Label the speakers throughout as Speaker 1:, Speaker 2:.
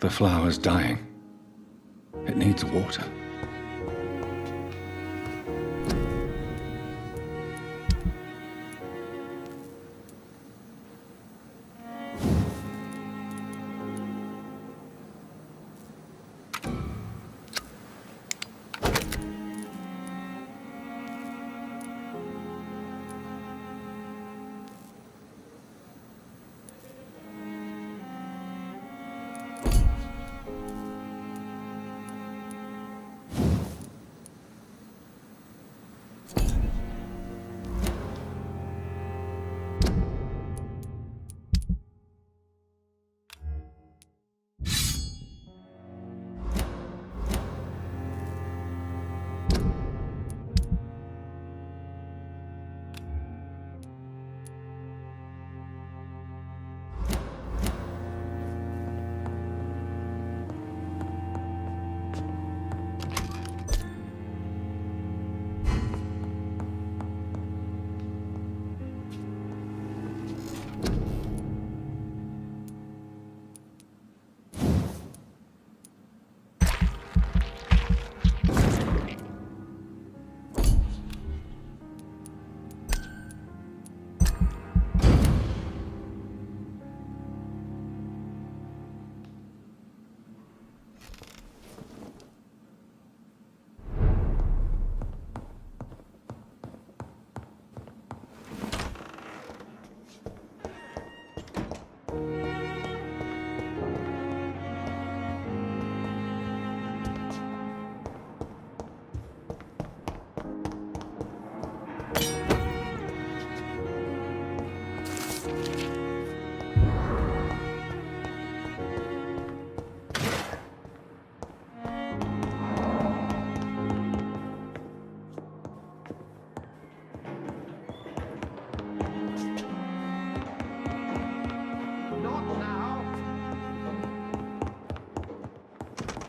Speaker 1: The flower's dying. It needs water.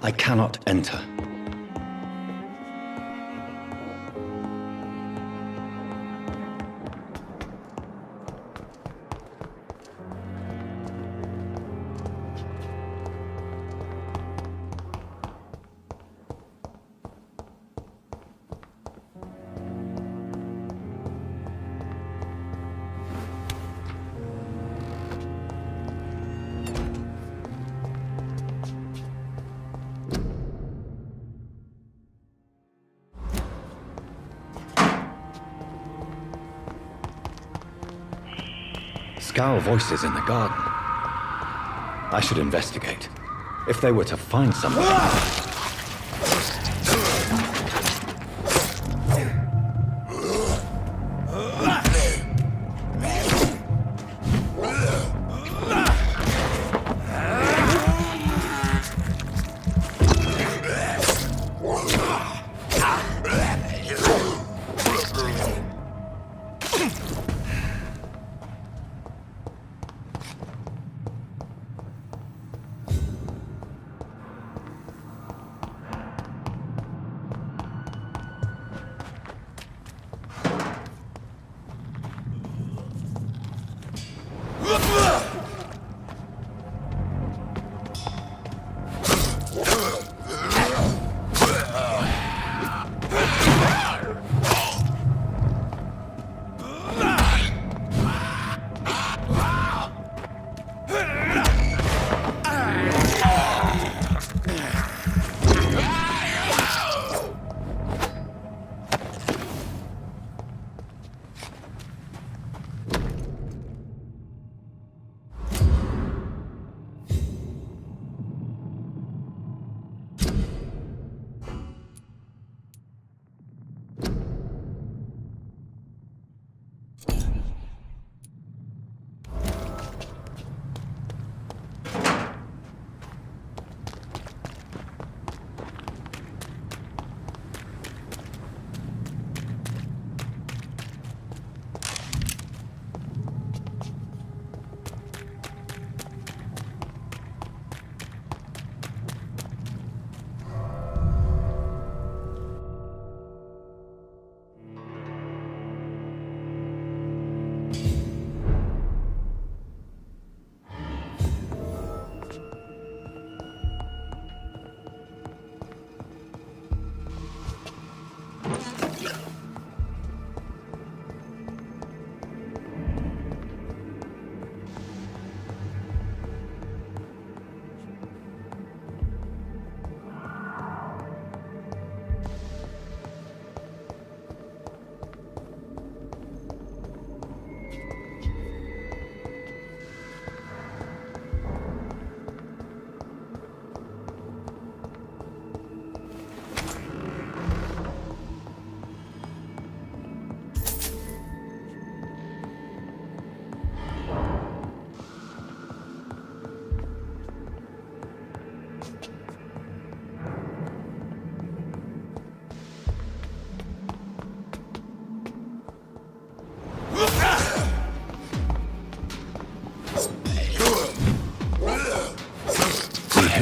Speaker 1: I cannot enter. Scowl voices in the garden. I should investigate. If they were to find somebody...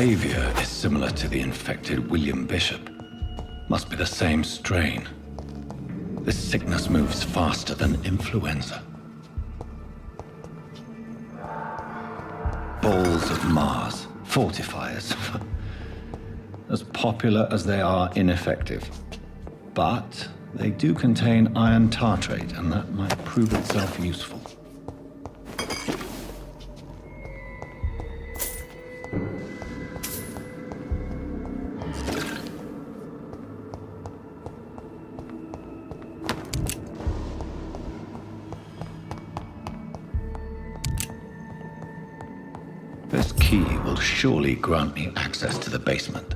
Speaker 1: behavior is similar to the infected William Bishop. Must be the same strain. This sickness moves faster than influenza. Balls of Mars, fortifiers. As popular as they are ineffective. But they do contain iron tartrate, and that might prove itself useful. This key will surely grant me access to the basement.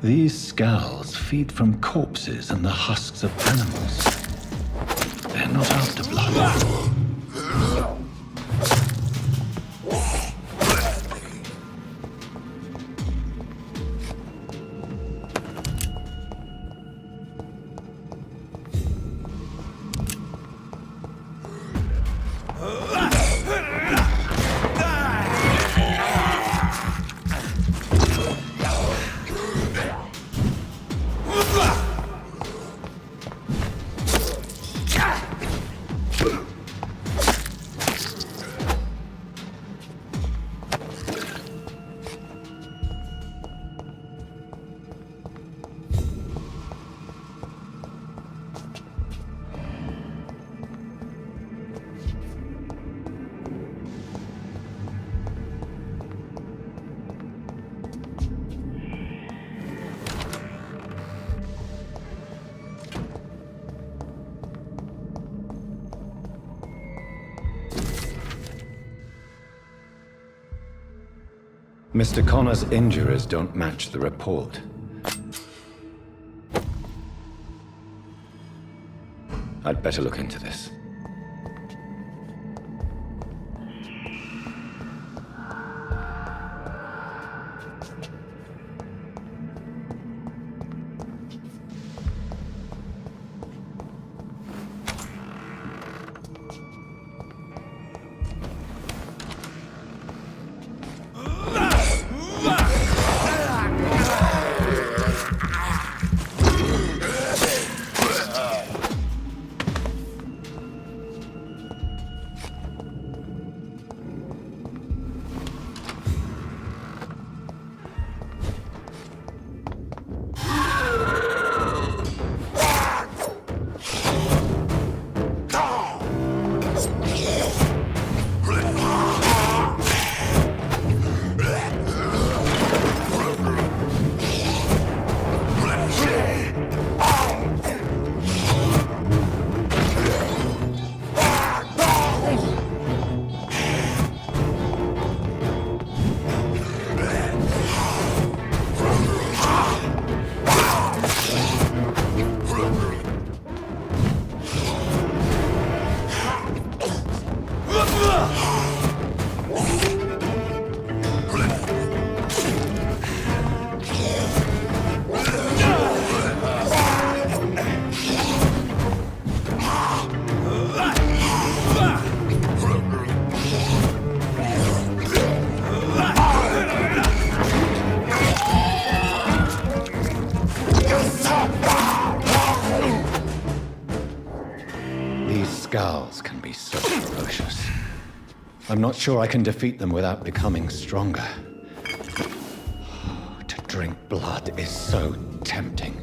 Speaker 1: These scowls feed from corpses and the husks of animals. They're not after blood. Mr. Connor's injuries don't match the report. I'd better look into this. Scowls can be so ferocious. I'm not sure I can defeat them without becoming stronger. To drink blood is so tempting.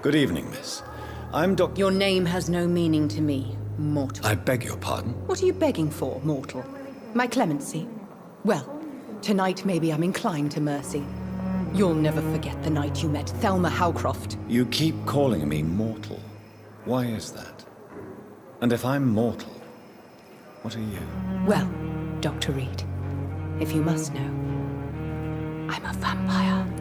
Speaker 1: Good evening, miss. I'm Dr.
Speaker 2: Your name has no meaning to me, mortal.
Speaker 1: I beg your pardon?
Speaker 2: What are you begging for, mortal? My clemency? Well, tonight maybe I'm inclined to mercy. You'll never forget the night you met Thelma Howcroft.
Speaker 1: You keep calling me mortal. Why is that? And if I'm mortal, what are you?
Speaker 2: Well, Dr. Reid, if you must know, I'm a vampire.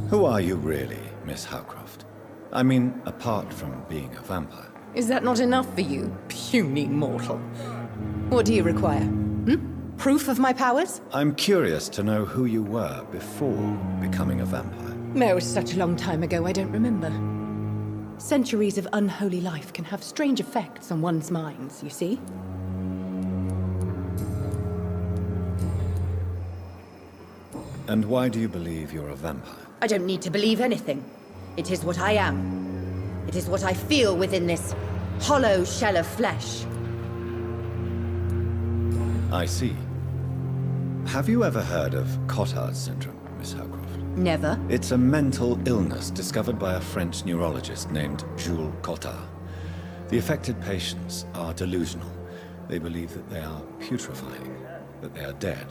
Speaker 1: Who are you really, Miss Howcroft? I mean, apart from being a vampire.
Speaker 2: Is that not enough for you, puny mortal? What do you require? Proof of my powers?
Speaker 1: I'm curious to know who you were before becoming a vampire.
Speaker 2: No, it was such a long time ago, I don't remember. Centuries of unholy life can have strange effects on one's minds, you see?
Speaker 1: And why do you believe you're a vampire?
Speaker 2: I don't need to believe anything. It is what I am. It is what I feel within this hollow shell of flesh.
Speaker 1: I see. Have you ever heard of Cotard's syndrome, Miss Howcroft?
Speaker 2: Never.
Speaker 1: It's a mental illness discovered by a French neurologist named Jules Cotard. The affected patients are delusional. They believe that they are putrefying, that they are dead,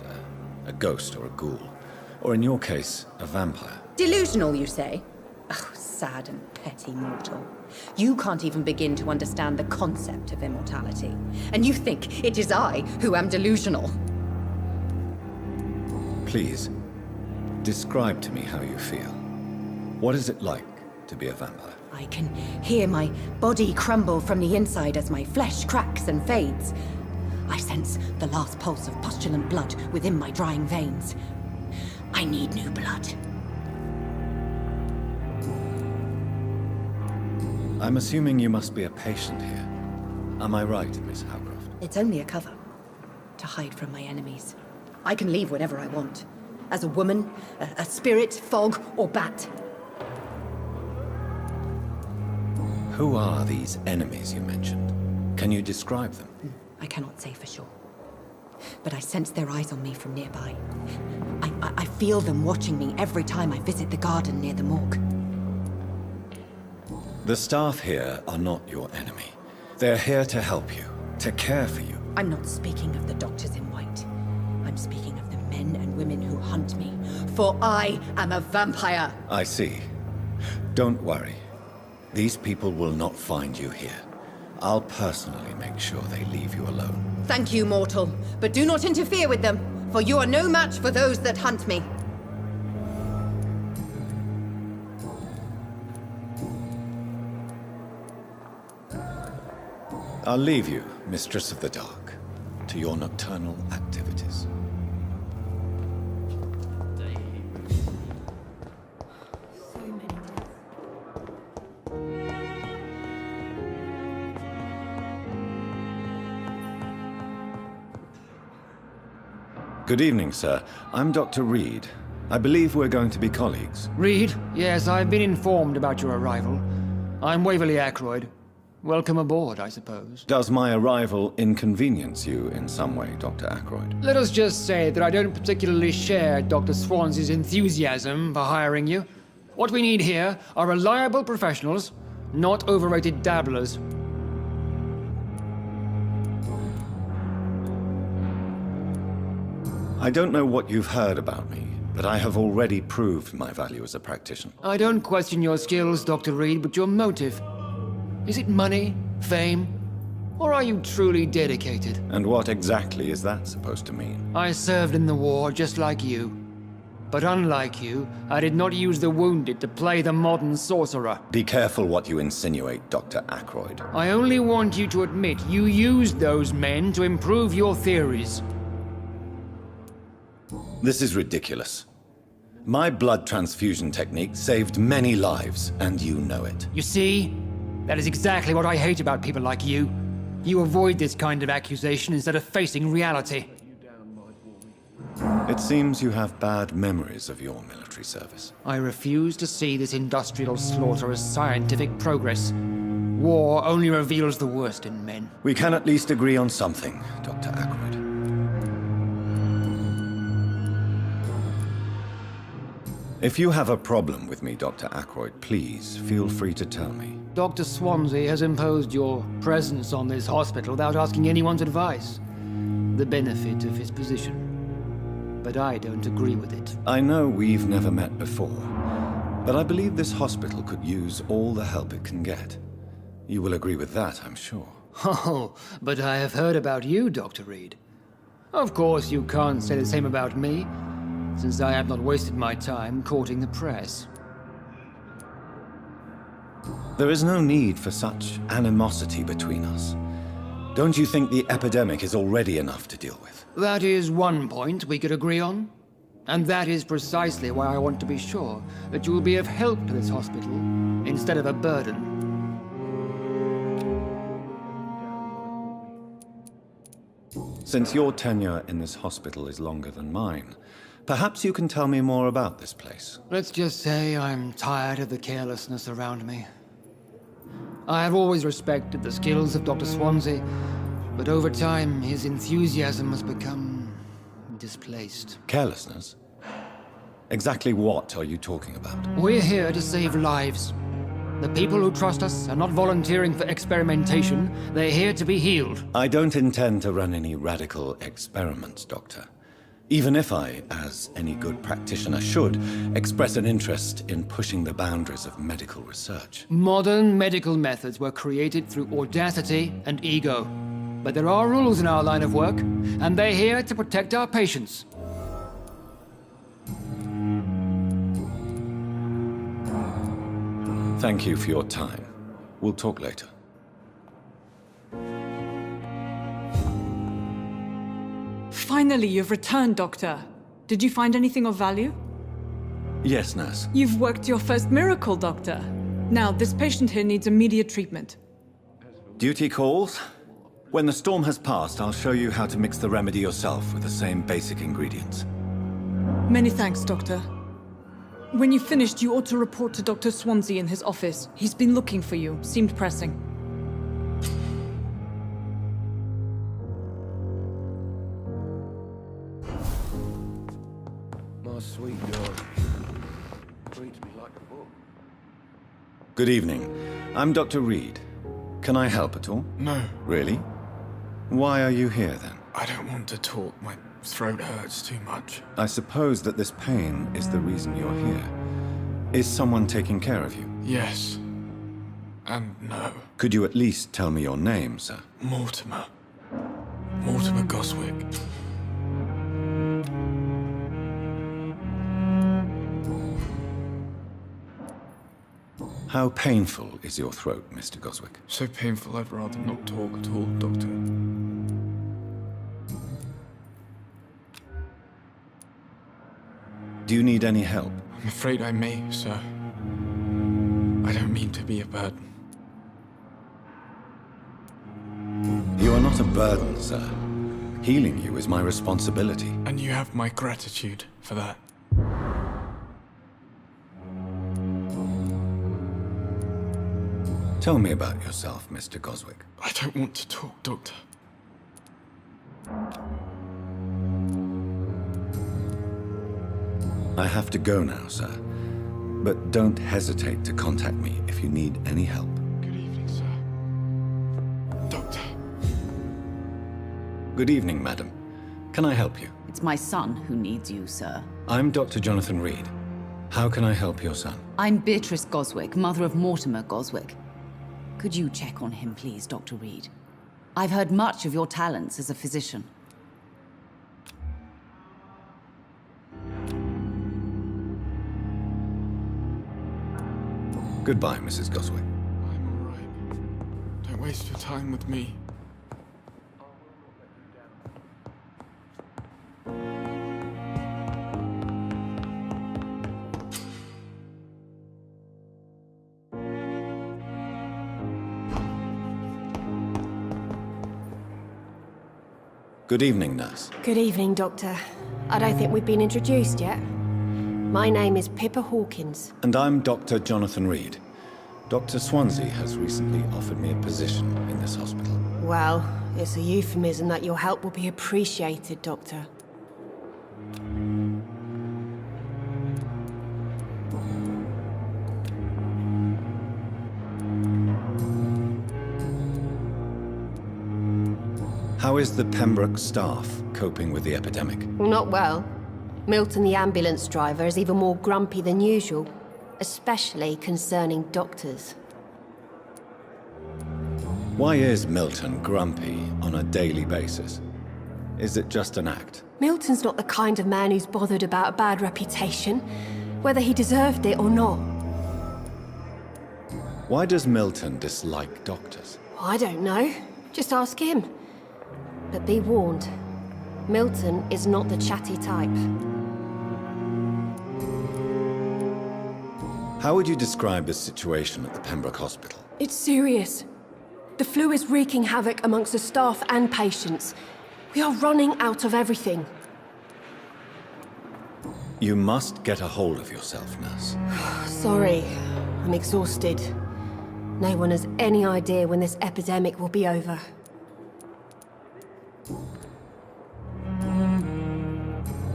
Speaker 1: a ghost or a ghoul. Or in your case, a vampire.
Speaker 2: Delusional, you say? Oh, sad and petty mortal. You can't even begin to understand the concept of immortality. And you think it is I who am delusional.
Speaker 1: Please, describe to me how you feel. What is it like to be a vampire?
Speaker 2: I can hear my body crumble from the inside as my flesh cracks and fades. I sense the last pulse of postulant blood within my drying veins. I need new blood.
Speaker 1: I'm assuming you must be a patient here. Am I right, Miss Howcroft?
Speaker 2: It's only a cover. To hide from my enemies. I can leave whenever I want. As a woman, a spirit, fog, or bat.
Speaker 1: Who are these enemies you mentioned? Can you describe them?
Speaker 2: I cannot say for sure. But I sense their eyes on me from nearby. I feel them watching me every time I visit the garden near the morgue.
Speaker 1: The staff here are not your enemy. They're here to help you, to care for you.
Speaker 2: I'm not speaking of the doctors in white. I'm speaking of the men and women who hunt me. For I am a vampire.
Speaker 1: I see. Don't worry. These people will not find you here. I'll personally make sure they leave you alone.
Speaker 2: Thank you, mortal. But do not interfere with them, for you are no match for those that hunt me.
Speaker 1: I'll leave you, Mistress of the Dark, to your nocturnal activities. Good evening, sir. I'm Dr. Reid. I believe we're going to be colleagues.
Speaker 3: Reid, yes, I've been informed about your arrival. I'm Waverly Ackroyd. Welcome aboard, I suppose.
Speaker 1: Does my arrival inconvenience you in some way, Dr. Ackroyd?
Speaker 3: Let us just say that I don't particularly share Dr. Swansea's enthusiasm for hiring you. What we need here are reliable professionals, not overrated dabblers.
Speaker 1: I don't know what you've heard about me, but I have already proved my value as a practitioner.
Speaker 3: I don't question your skills, Dr. Reid, but your motive. Is it money, fame, or are you truly dedicated?
Speaker 1: And what exactly is that supposed to mean?
Speaker 3: I served in the war just like you. But unlike you, I did not use the wounded to play the modern sorcerer.
Speaker 1: Be careful what you insinuate, Dr. Ackroyd.
Speaker 3: I only want you to admit you used those men to improve your theories.
Speaker 1: This is ridiculous. My blood transfusion technique saved many lives, and you know it.
Speaker 3: You see? That is exactly what I hate about people like you. You avoid this kind of accusation instead of facing reality.
Speaker 1: It seems you have bad memories of your military service.
Speaker 3: I refuse to see this industrial slaughter as scientific progress. War only reveals the worst in men.
Speaker 1: We can at least agree on something, Dr. Ackroyd. If you have a problem with me, Dr. Ackroyd, please feel free to tell me.
Speaker 3: Dr. Swansea has imposed your presence on this hospital without asking anyone's advice. The benefit of his position. But I don't agree with it.
Speaker 1: I know we've never met before, but I believe this hospital could use all the help it can get. You will agree with that, I'm sure.
Speaker 3: Oh, but I have heard about you, Dr. Reid. Of course, you can't say the same about me, since I have not wasted my time courting the press.
Speaker 1: There is no need for such animosity between us. Don't you think the epidemic is already enough to deal with?
Speaker 3: That is one point we could agree on. And that is precisely why I want to be sure that you will be of help to this hospital, instead of a burden.
Speaker 1: Since your tenure in this hospital is longer than mine, perhaps you can tell me more about this place.
Speaker 3: Let's just say I'm tired of the carelessness around me. I have always respected the skills of Dr. Swansea, but over time his enthusiasm has become displaced.
Speaker 1: Carelessness? Exactly what are you talking about?
Speaker 3: We're here to save lives. The people who trust us are not volunteering for experimentation. They're here to be healed.
Speaker 1: I don't intend to run any radical experiments, Doctor. Even if I, as any good practitioner should, express an interest in pushing the boundaries of medical research.
Speaker 3: Modern medical methods were created through audacity and ego. But there are rules in our line of work, and they're here to protect our patients.
Speaker 1: Thank you for your time. We'll talk later.
Speaker 4: Finally, you've returned, Doctor. Did you find anything of value?
Speaker 1: Yes, nurse.
Speaker 4: You've worked your first miracle, Doctor. Now, this patient here needs immediate treatment.
Speaker 1: Duty calls. When the storm has passed, I'll show you how to mix the remedy yourself with the same basic ingredients.
Speaker 4: Many thanks, Doctor. When you've finished, you ought to report to Dr. Swansea in his office. He's been looking for you. Seemed pressing.
Speaker 5: My sweet dog treats me like a book.
Speaker 1: Good evening. I'm Dr. Reid. Can I help at all?
Speaker 6: No,
Speaker 1: Really? Why are you here, then?
Speaker 6: I don't want to talk. My throat hurts too much.
Speaker 1: I suppose that this pain is the reason you're here. Is someone taking care of you?
Speaker 6: Yes. And no.
Speaker 1: Could you at least tell me your name, sir?
Speaker 6: Mortimer. Mortimer Goswick.
Speaker 1: How painful is your throat, Mr. Goswick?
Speaker 6: So painful I'd rather not talk at all, Doctor.
Speaker 1: Do you need any help?
Speaker 6: I'm afraid I may, sir. I don't mean to be a burden.
Speaker 1: You are not a burden, sir. Healing you is my responsibility.
Speaker 6: And you have my gratitude for that.
Speaker 1: Tell me about yourself, Mr. Goswick.
Speaker 6: I don't want to talk, Doctor.
Speaker 1: I have to go now, sir. But don't hesitate to contact me if you need any help.
Speaker 6: Good evening, sir. Doctor.
Speaker 1: Good evening, madam. Can I help you?
Speaker 7: It's my son who needs you, sir.
Speaker 1: I'm Dr. Jonathan Reid. How can I help your son?
Speaker 7: I'm Beatrice Goswick, mother of Mortimer Goswick. Could you check on him, please, Dr. Reid? I've heard much of your talents as a physician.
Speaker 1: Goodbye, Mrs. Goswick.
Speaker 6: I'm all right. Don't waste your time with me.
Speaker 1: Good evening, nurse.
Speaker 8: Good evening, Doctor. I don't think we've been introduced yet. My name is Pippa Hawkins.
Speaker 1: And I'm Dr. Jonathan Reid. Dr. Swansea has recently offered me a position in this hospital.
Speaker 8: Well, it's a euphemism that your help will be appreciated, Doctor.
Speaker 1: How is the Pembroke staff coping with the epidemic?
Speaker 8: Well, not well. Milton, the ambulance driver, is even more grumpy than usual, especially concerning doctors.
Speaker 1: Why is Milton grumpy on a daily basis? Is it just an act?
Speaker 8: Milton's not the kind of man who's bothered about a bad reputation, whether he deserved it or not.
Speaker 1: Why does Milton dislike doctors?
Speaker 8: I don't know. Just ask him. But be warned, Milton is not the chatty type.
Speaker 1: How would you describe the situation at the Pembroke Hospital?
Speaker 8: It's serious. The flu is wreaking havoc amongst the staff and patients. We are running out of everything.
Speaker 1: You must get a hold of yourself, nurse.
Speaker 8: Sorry, I'm exhausted. No one has any idea when this epidemic will be over.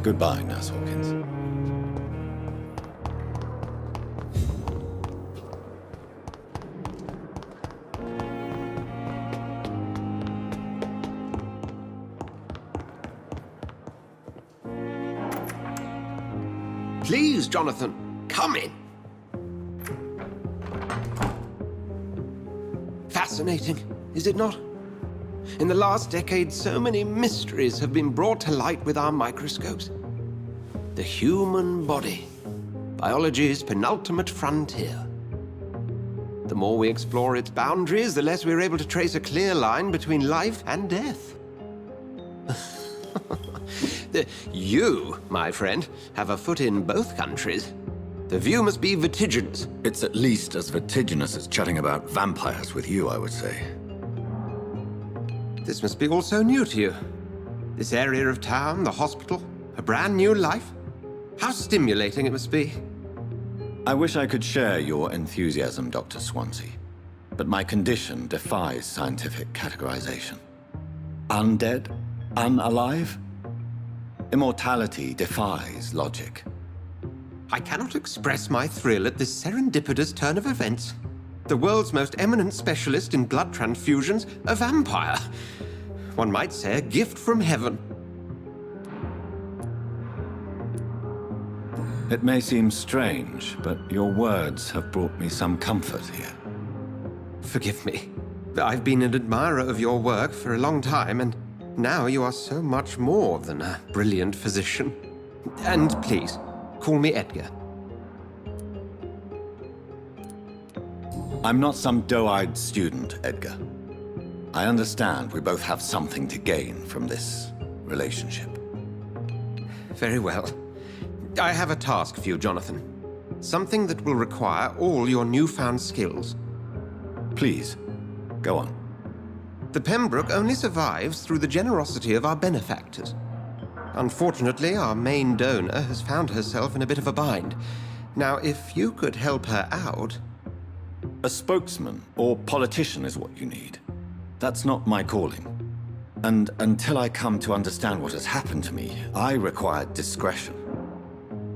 Speaker 1: Goodbye, Nurse Hawkins.
Speaker 5: Please, Jonathan, come in. Fascinating, is it not? In the last decade, so many mysteries have been brought to light with our microscopes. The human body, biology's penultimate frontier. The more we explore its boundaries, the less we're able to trace a clear line between life and death. You, my friend, have a foot in both countries. The view must be vertiginous.
Speaker 1: It's at least as vertiginous as chatting about vampires with you, I would say.
Speaker 5: This must be all so new to you. This area of town, the hospital, a brand new life. How stimulating it must be.
Speaker 1: I wish I could share your enthusiasm, Dr. Swansea, but my condition defies scientific categorization. Undead? Unalive? Immortality defies logic.
Speaker 5: I cannot express my thrill at this serendipitous turn of events. The world's most eminent specialist in blood transfusions, a vampire. One might say a gift from heaven.
Speaker 1: It may seem strange, but your words have brought me some comfort here.
Speaker 5: Forgive me. I've been an admirer of your work for a long time, and now you are so much more than a brilliant physician. And please, call me Edgar.
Speaker 1: I'm not some doe-eyed student, Edgar. I understand we both have something to gain from this relationship.
Speaker 5: Very well. I have a task for you, Jonathan. Something that will require all your newfound skills.
Speaker 1: Please, go on.
Speaker 5: The Pembroke only survives through the generosity of our benefactors. Unfortunately, our main donor has found herself in a bit of a bind. Now, if you could help her out...
Speaker 1: A spokesman or politician is what you need. That's not my calling. And until I come to understand what has happened to me, I require discretion.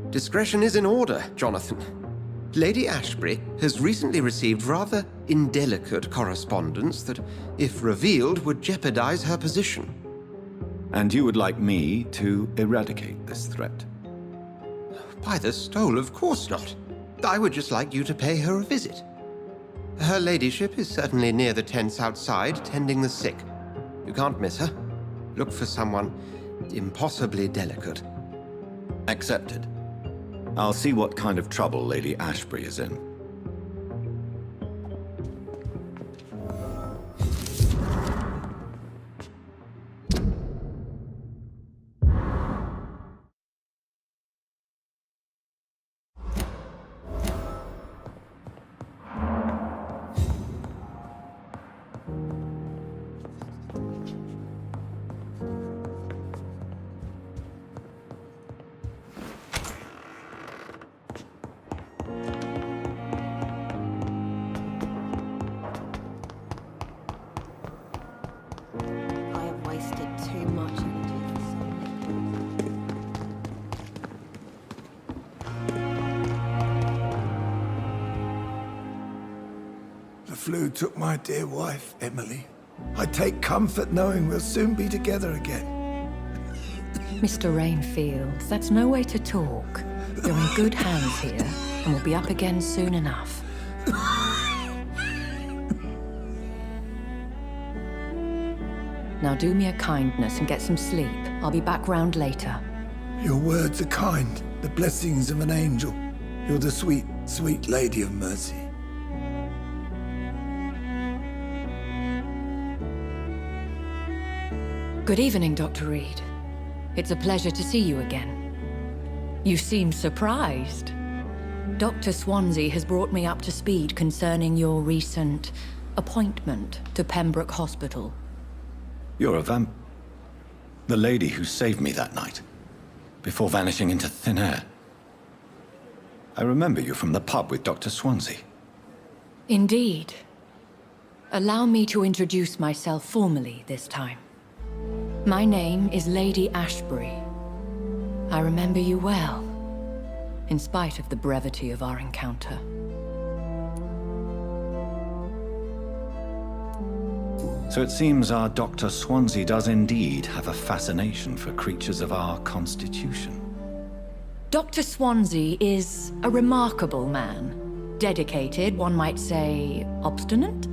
Speaker 5: Discretion is in order, Jonathan. Lady Ashbury has recently received rather indelicate correspondence that, if revealed, would jeopardize her position.
Speaker 1: And you would like me to eradicate this threat?
Speaker 5: By the stole, of course not. I would just like you to pay her a visit. Her ladyship is certainly near the tents outside, tending the sick. You can't miss her. Look for someone impossibly delicate.
Speaker 1: Accepted. I'll see what kind of trouble Lady Ashbury is in.
Speaker 8: I have wasted too much energy for so little.
Speaker 9: The flu took my dear wife, Emily. I take comfort knowing we'll soon be together again.
Speaker 10: Mr. Rainfield, that's no way to talk. You're in good hands here, and we'll be up again soon enough. Now do me a kindness and get some sleep. I'll be back round later.
Speaker 9: Your words are kind, the blessings of an angel. You're the sweet, sweet Lady of Mercy.
Speaker 10: Good evening, Dr. Reid. It's a pleasure to see you again. You seem surprised. Dr. Swansea has brought me up to speed concerning your recent appointment to Pembroke Hospital.
Speaker 1: You're a the lady who saved me that night, before vanishing into thin air. I remember you from the pub with Dr. Swansea.
Speaker 10: Indeed. Allow me to introduce myself formally this time. My name is Lady Ashbury. I remember you well, in spite of the brevity of our encounter.
Speaker 1: So it seems our Dr. Swansea does indeed have a fascination for creatures of our constitution.
Speaker 10: Dr. Swansea is a remarkable man. Dedicated, one might say, obstinate?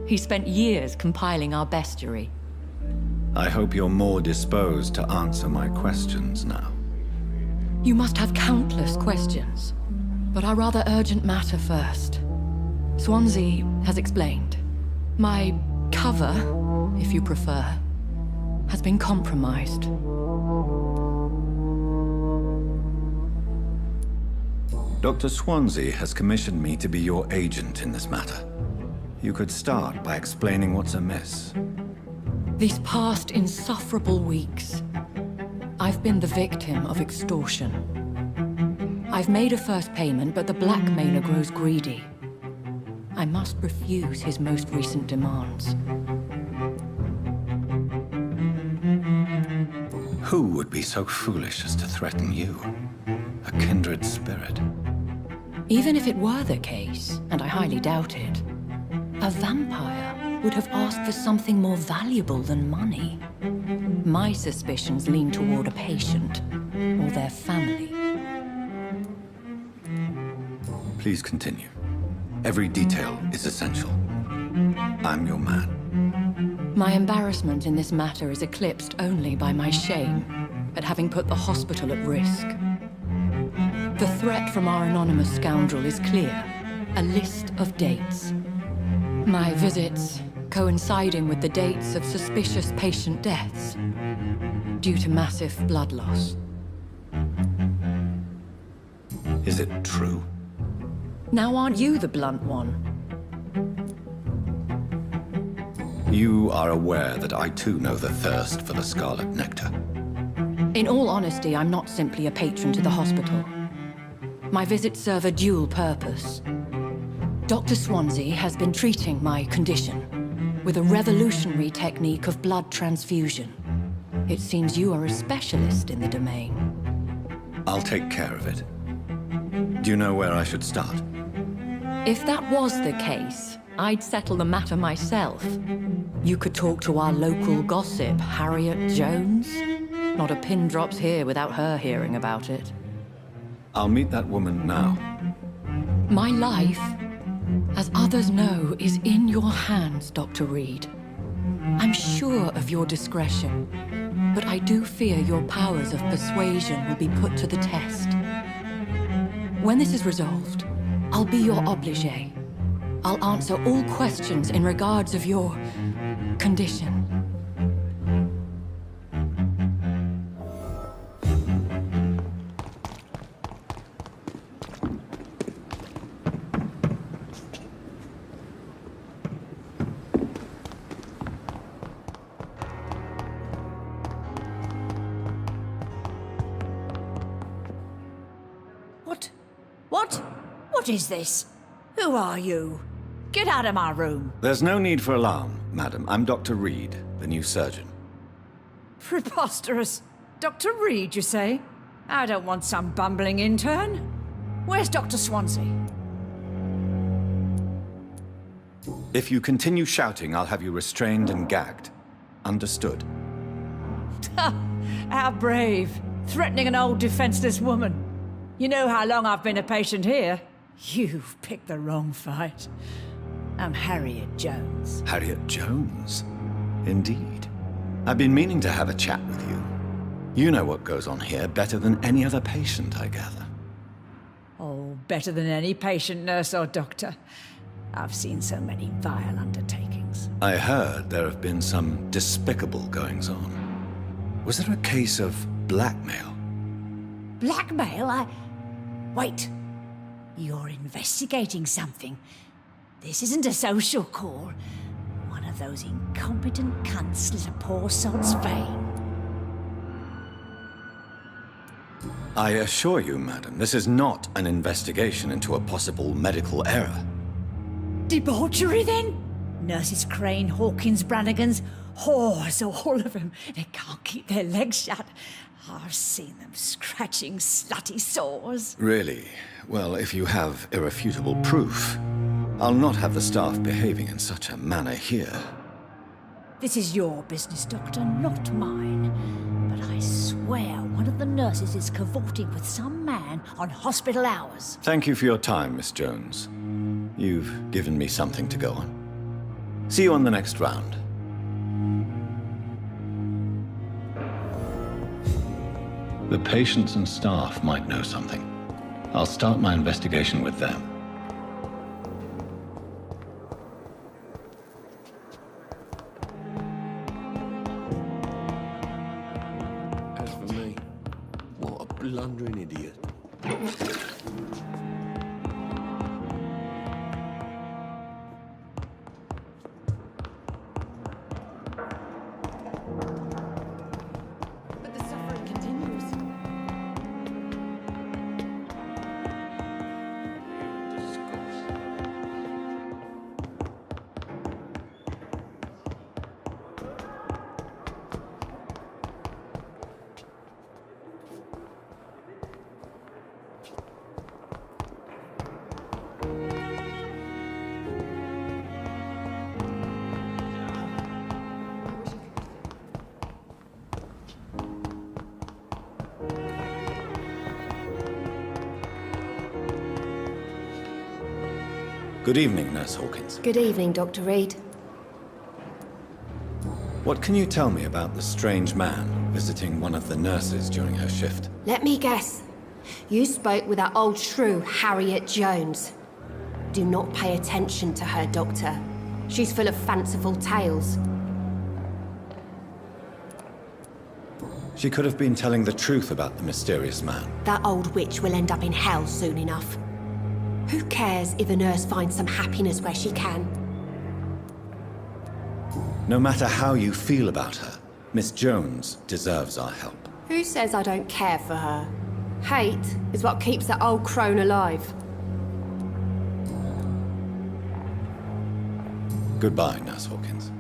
Speaker 10: He spent years compiling our bestiary.
Speaker 1: I hope you're more disposed to answer my questions now.
Speaker 10: You must have countless questions, but our rather urgent matter first. Swansea has explained. My cover, if you prefer, has been compromised.
Speaker 1: Dr. Swansea has commissioned me to be your agent in this matter. You could start by explaining what's amiss.
Speaker 10: These past insufferable weeks, I've been the victim of extortion. I've made a first payment, but the blackmailer grows greedy. I must refuse his most recent demands.
Speaker 1: Who would be so foolish as to threaten you? A kindred spirit.
Speaker 10: Even if it were the case, and I highly doubt it, a vampire would have asked for something more valuable than money. My suspicions lean toward a patient, or their family.
Speaker 1: Please continue. Every detail is essential. I'm your man.
Speaker 10: My embarrassment in this matter is eclipsed only by my shame at having put the hospital at risk. The threat from our anonymous scoundrel is clear. A list of dates. My visits coinciding with the dates of suspicious patient deaths due to massive blood loss.
Speaker 1: Is it true?
Speaker 10: Now aren't you the blunt one?
Speaker 1: You are aware that I too know the thirst for the scarlet nectar.
Speaker 10: In all honesty, I'm not simply a patron to the hospital. My visits serve a dual purpose. Dr. Swansea has been treating my condition with a revolutionary technique of blood transfusion. It seems you are a specialist in the domain.
Speaker 1: I'll take care of it. Do you know where I should start?
Speaker 10: If that was the case, I'd settle the matter myself. You could talk to our local gossip, Harriet Jones. Not a pin drops here without her hearing about it.
Speaker 1: I'll meet that woman now.
Speaker 10: My life, as others know, is in your hands, Dr. Reid. I'm sure of your discretion, but I do fear your powers of persuasion will be put to the test. When this is resolved, I'll be your obligé. I'll answer all questions in regards of your condition.
Speaker 11: What is this? Who are you? Get out of my room.
Speaker 1: There's no need for alarm, madam. I'm Dr. Reid, the new surgeon.
Speaker 11: Preposterous. Dr. Reid, you say? I don't want some bumbling intern. Where's Dr. Swansea?
Speaker 1: If you continue shouting, I'll have you restrained and gagged. Understood?
Speaker 11: How brave. Threatening an old defenseless woman. You know how long I've been a patient here? You've picked the wrong fight. I'm Harriet Jones.
Speaker 1: Harriet Jones? Indeed. I've been meaning to have a chat with you. You know what goes on here better than any other patient, I gather.
Speaker 11: Oh, better than any patient, nurse or doctor. I've seen so many vile undertakings.
Speaker 1: I heard there have been some despicable goings-on. Was there a case of blackmail?
Speaker 11: Blackmail? Wait. You're investigating something. This isn't a social call. One of those incompetent cunts slit a poor sod's vein.
Speaker 1: I assure you, madam, this is not an investigation into a possible medical error.
Speaker 11: Debauchery, then? Nurses Crane, Hawkins, Brannigans, whores, all of them. They can't keep their legs shut. I've seen them scratching slutty sores.
Speaker 1: Really? Well, if you have irrefutable proof, I'll not have the staff behaving in such a manner here.
Speaker 11: This is your business, Doctor, not mine. But I swear one of the nurses is cavorting with some man on hospital hours.
Speaker 1: Thank you for your time, Miss Jones. You've given me something to go on. See you on the next round. The patients and staff might know something. I'll start my investigation with them.
Speaker 5: As for me, what a blundering idiot.
Speaker 4: But the suffering continues.
Speaker 1: Good evening, Nurse Hawkins.
Speaker 8: Good evening, Dr. Reid.
Speaker 1: What can you tell me about the strange man visiting one of the nurses during her shift?
Speaker 8: Let me guess. You spoke with that old shrew, Harriet Jones. Do not pay attention to her, Doctor. She's full of fanciful tales.
Speaker 1: She could have been telling the truth about the mysterious man.
Speaker 8: That old witch will end up in hell soon enough. Who cares if a nurse finds some happiness where she can?
Speaker 1: No matter how you feel about her, Miss Jones deserves our help.
Speaker 8: Who says I don't care for her? Hate is what keeps that old crone alive.
Speaker 1: Goodbye, Nurse Hawkins.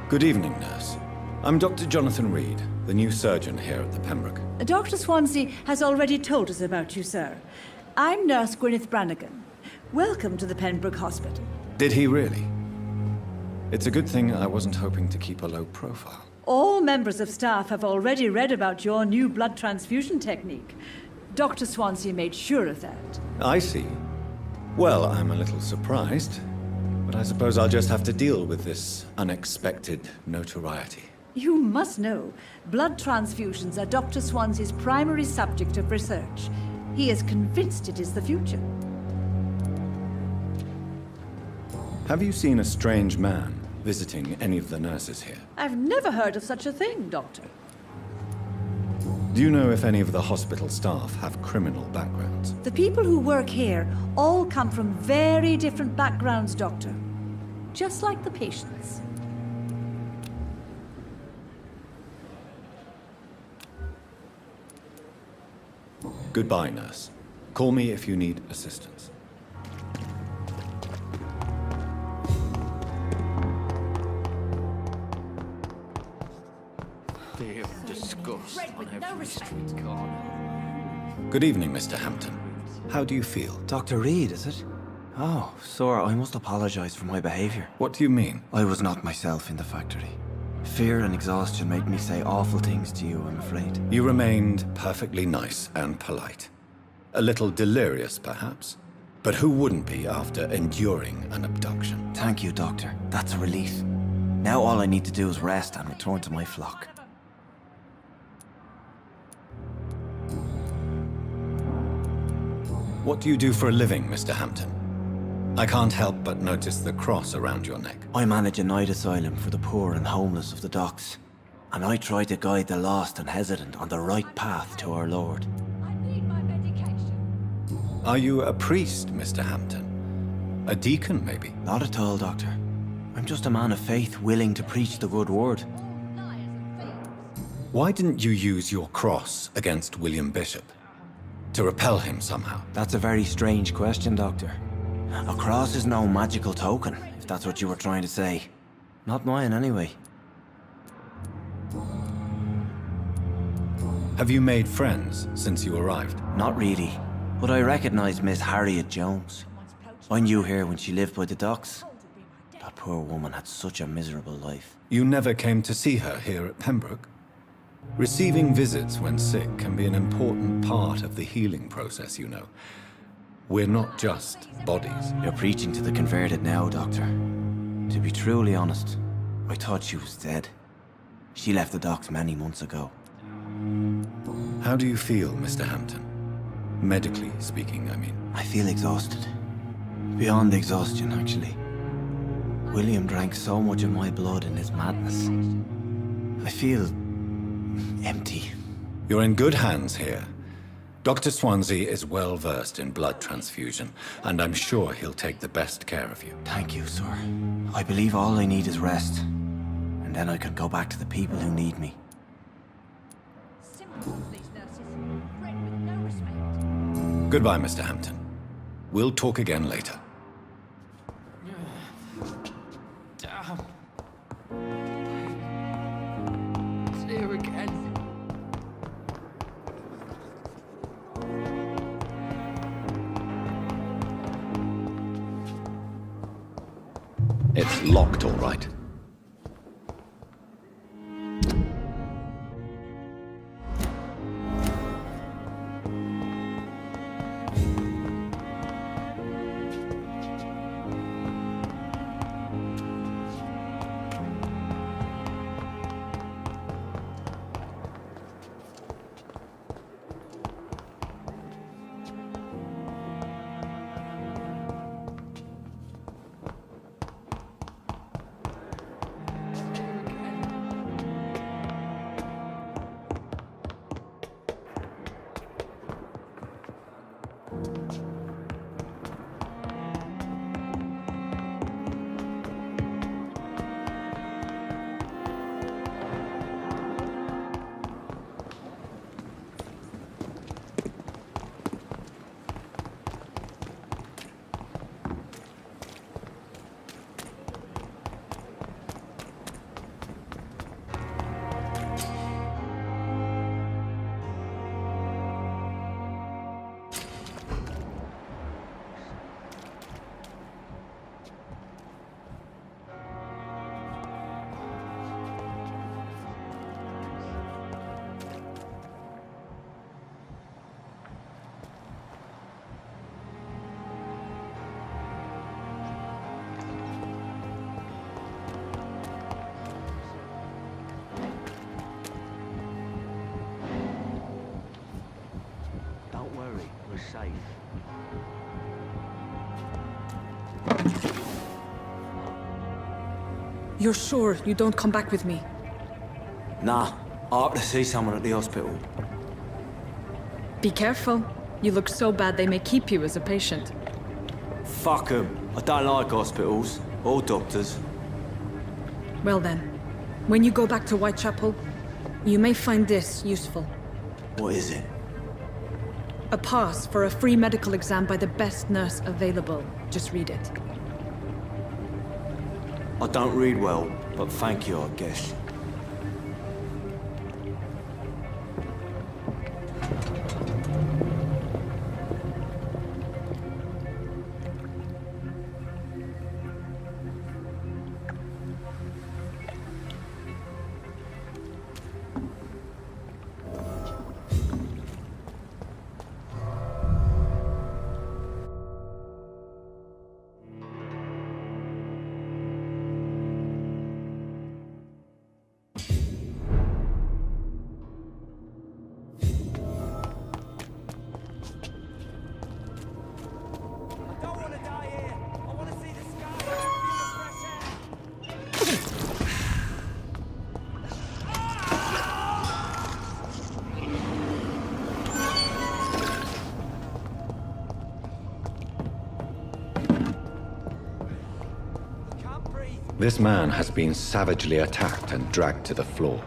Speaker 1: Good evening, nurse. I'm Dr. Jonathan Reid, the new surgeon here at the Pembroke.
Speaker 11: Dr. Swansea has already told us about you, sir. I'm Nurse Gwyneth Brannigan. Welcome to the Pembroke Hospital.
Speaker 1: Did he really? It's a good thing I wasn't hoping to keep a low profile.
Speaker 11: All members of staff have already read about your new blood transfusion technique. Dr. Swansea made sure of that.
Speaker 1: I see. Well, I'm a little surprised, but I suppose I'll just have to deal with this unexpected notoriety.
Speaker 11: You must know, blood transfusions are Dr. Swansea's primary subject of research. He is convinced it is the future.
Speaker 1: Have you seen a strange man visiting any of the nurses here?
Speaker 11: I've never heard of such a thing, Doctor.
Speaker 1: Do you know if any of the hospital staff have criminal backgrounds?
Speaker 11: The people who work here all come from very different backgrounds, Doctor. Just like the patients.
Speaker 1: Goodbye, nurse. Call me if you need assistance.
Speaker 12: Fear and disgust
Speaker 11: Reid with
Speaker 12: on
Speaker 11: no
Speaker 12: every
Speaker 11: respect.
Speaker 12: street corner.
Speaker 1: Good evening, Mr. Hampton. How do you feel?
Speaker 13: Dr. Reid, is it? Oh, sir, I must apologize for my behavior.
Speaker 1: What do you mean?
Speaker 13: I was not myself in the factory. Fear and exhaustion made me say awful things to you, I'm afraid.
Speaker 1: You remained perfectly nice and polite. A little delirious, perhaps. But who wouldn't be after enduring an abduction?
Speaker 13: Thank you, Doctor. That's a relief. Now all I need to do is rest and return to my flock.
Speaker 1: What do you do for a living, Mr. Hampton? I can't help but notice the cross around your neck.
Speaker 13: I manage a night asylum for the poor and homeless of the docks. And I try to guide the lost and hesitant on the right path to our Lord.
Speaker 11: I need my medication.
Speaker 1: Are you a priest, Mr. Hampton? A deacon, maybe?
Speaker 13: Not at all, Doctor. I'm just a man of faith willing to preach the good word.
Speaker 1: Why didn't you use your cross against William Bishop? To repel him somehow?
Speaker 13: That's a very strange question, Doctor. A cross is no magical token, if that's what you were trying to say. Not mine, anyway.
Speaker 1: Have you made friends since you arrived?
Speaker 13: Not really, but I recognize Miss Harriet Jones. I knew her when she lived by the docks. That poor woman had such a miserable life.
Speaker 1: You never came to see her here at Pembroke? Receiving visits when sick can be an important part of the healing process, you know. We're not just bodies.
Speaker 13: You're preaching to the converted now, Doctor. To be truly honest, I thought she was dead. She left the docks many months ago.
Speaker 1: How do you feel, Mr. Hampton? Medically speaking, I mean.
Speaker 13: I feel exhausted. Beyond exhaustion, actually. William drank so much of my blood in his madness. I feel empty.
Speaker 1: You're in good hands here. Dr. Swansea is well versed in blood transfusion, and I'm sure he'll take the best care of you.
Speaker 13: Thank you, sir. I believe all I need is rest. And then I can go back to the people who need me.
Speaker 11: Simple, these nurses. Reid with no respect.
Speaker 1: Goodbye, Mr. Hampton. We'll talk again later.
Speaker 12: It's here again.
Speaker 1: It's locked, all right.
Speaker 12: Don't worry, we're safe.
Speaker 4: You're sure you don't come back with me?
Speaker 13: Nah, I have to see someone at the hospital.
Speaker 4: Be careful. You look so bad they may keep you as a patient.
Speaker 13: Fuck 'em. I don't like hospitals. Or doctors.
Speaker 4: Well then, when you go back to Whitechapel, you may find this useful.
Speaker 13: What is it?
Speaker 4: A pass for a free medical exam by the best nurse available. Just read it.
Speaker 13: I don't read well, but thank you, I guess.
Speaker 1: This man has been savagely attacked and dragged to the floor.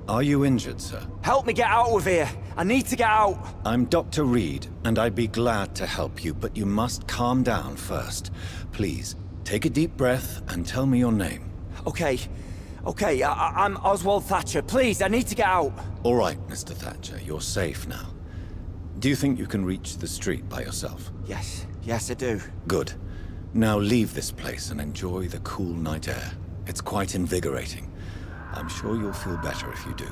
Speaker 1: Are you injured, sir?
Speaker 12: Help me get out of here. I need to get out.
Speaker 1: I'm Dr. Reid, and I'd be glad to help you, but you must calm down first. Please, take a deep breath and tell me your name.
Speaker 12: Okay. I'm Oswald Thatcher. Please, I need to get out.
Speaker 1: All right, Mr. Thatcher, you're safe now. Do you think you can reach the street by yourself?
Speaker 12: Yes, I do.
Speaker 1: Good. Now leave this place and enjoy the cool night air. It's quite invigorating. I'm sure you'll feel better if you do.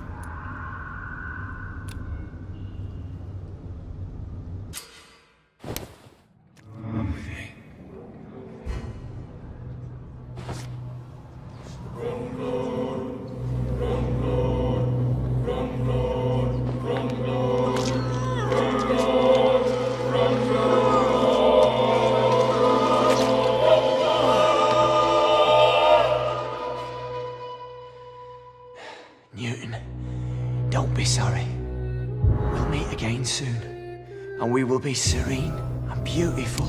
Speaker 12: We will be serene and beautiful.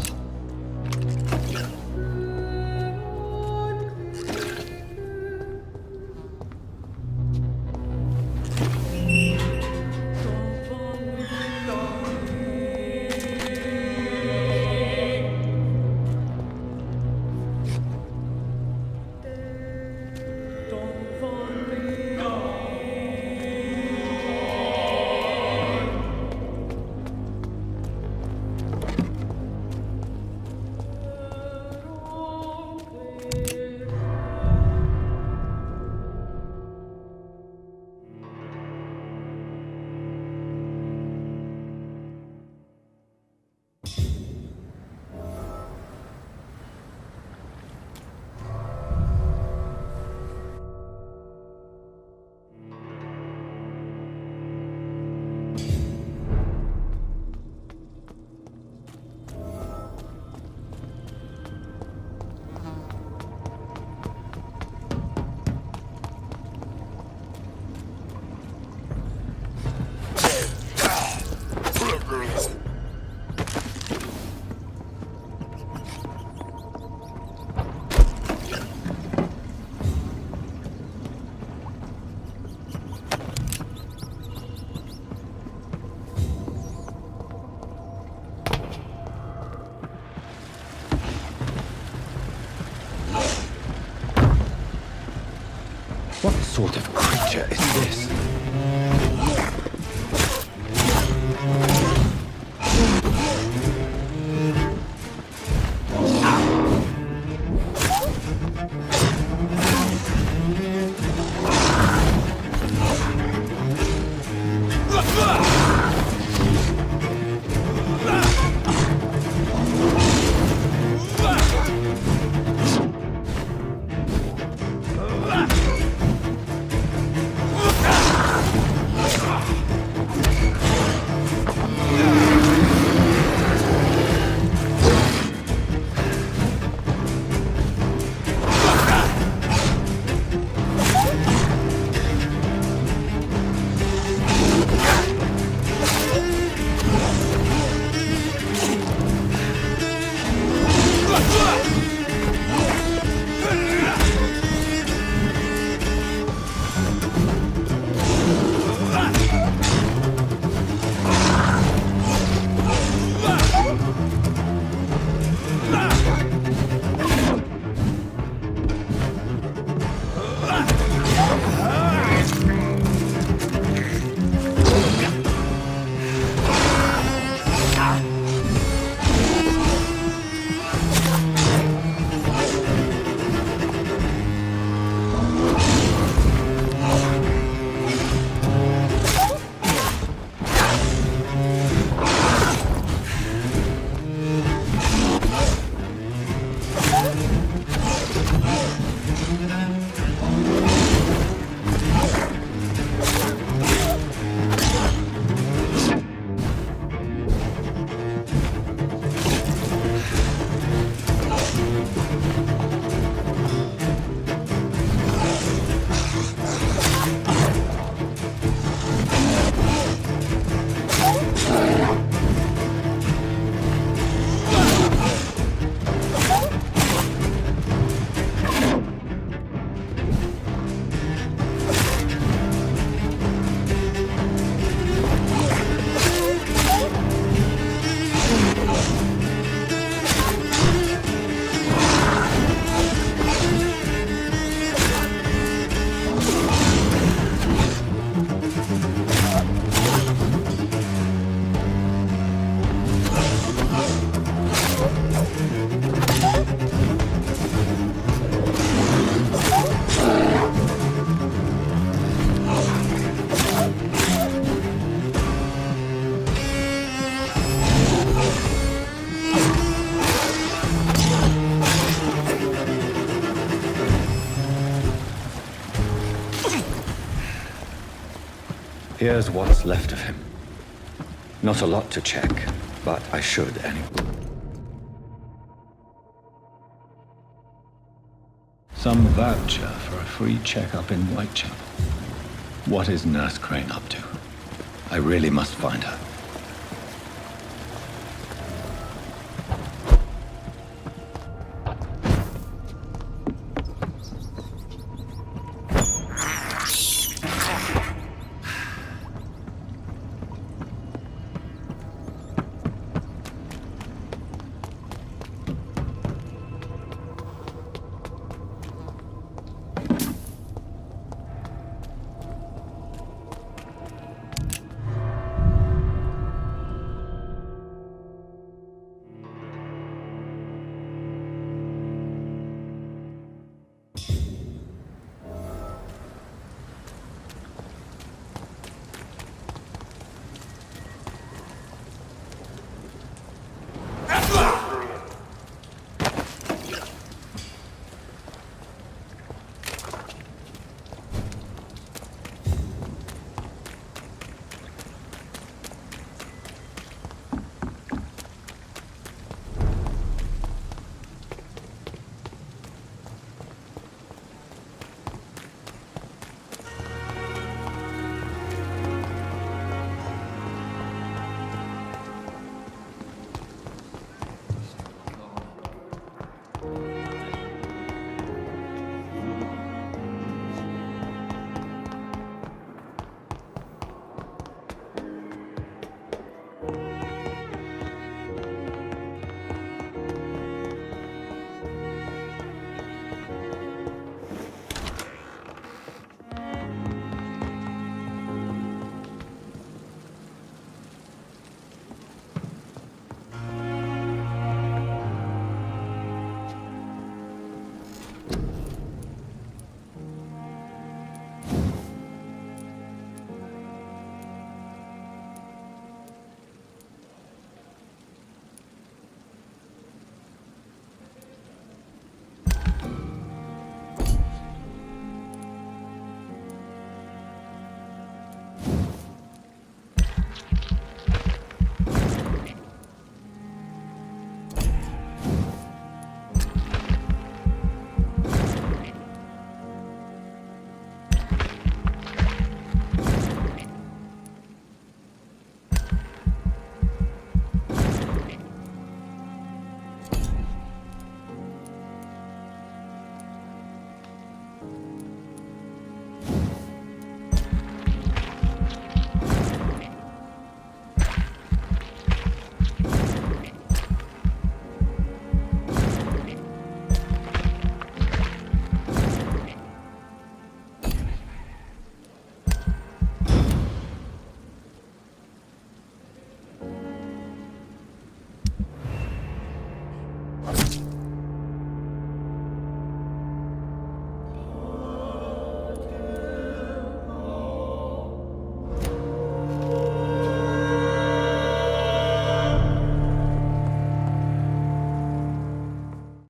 Speaker 1: What sort of creature is this? Here's what's left of him. Not a lot to check, but I should anyway. Some voucher for a free checkup in Whitechapel. What is Nurse Crane up to? I really must find her.